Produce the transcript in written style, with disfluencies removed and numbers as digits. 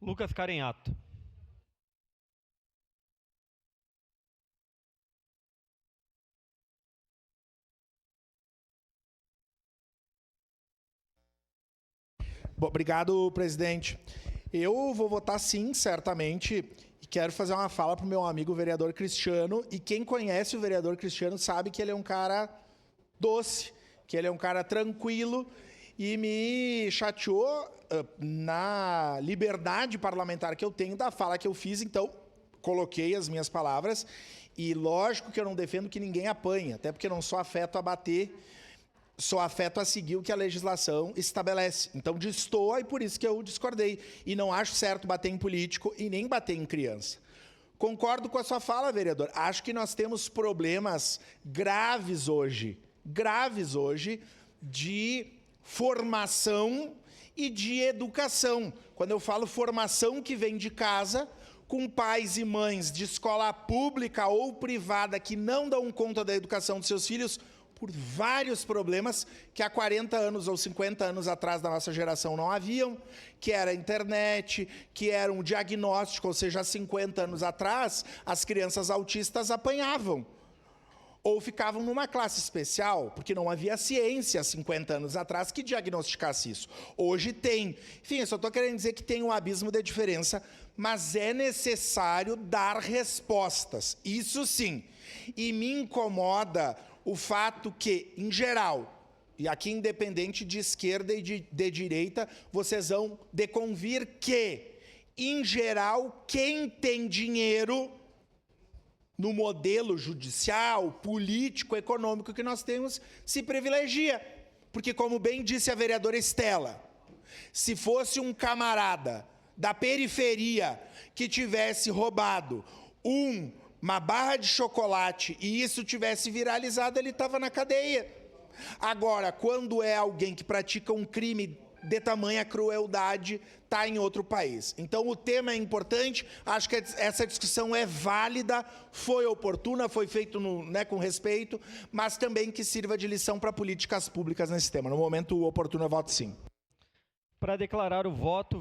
Lucas Carenhato. Bom, obrigado, presidente. Eu vou votar sim, certamente, e quero fazer uma fala para o meu amigo o vereador Cristiano, e quem conhece o vereador Cristiano sabe que ele é um cara doce, que ele é um cara tranquilo, e me chateou na liberdade parlamentar que eu tenho da fala que eu fiz, então coloquei as minhas palavras, e lógico que eu não defendo que ninguém apanhe, até porque não sou afeto a bater, sou afeto a seguir o que a legislação estabelece. Então, destoa e por isso que eu discordei. E não acho certo bater em político e nem bater em criança. Concordo com a sua fala, vereador. Acho que nós temos problemas graves hoje, de formação e de educação. Quando eu falo formação que vem de casa, com pais e mães de escola pública ou privada que não dão conta da educação dos seus filhos, por vários problemas que há 40 anos ou 50 anos atrás da nossa geração não haviam, que era a internet, que era um diagnóstico, ou seja, há 50 anos atrás, as crianças autistas apanhavam. Ou ficavam numa classe especial, porque não havia ciência há 50 anos atrás que diagnosticasse isso. Hoje tem. Enfim, eu só estou querendo dizer que tem um abismo de diferença, mas é necessário dar respostas. Isso sim. E me incomoda o fato que, em geral, e aqui independente de esquerda e de direita, vocês vão de convir que, em geral, quem tem dinheiro no modelo judicial, político, econômico que nós temos, se privilegia. Porque, como bem disse a vereadora Estela, se fosse um camarada da periferia que tivesse roubado uma barra de chocolate e isso tivesse viralizado, ele estava na cadeia. Agora, quando é alguém que pratica um crime de tamanha crueldade, está em outro país. Então, o tema é importante, acho que essa discussão é válida, foi oportuna, foi feito com respeito, mas também que sirva de lição para políticas públicas nesse tema. No momento oportuno, eu voto sim. Para declarar o voto...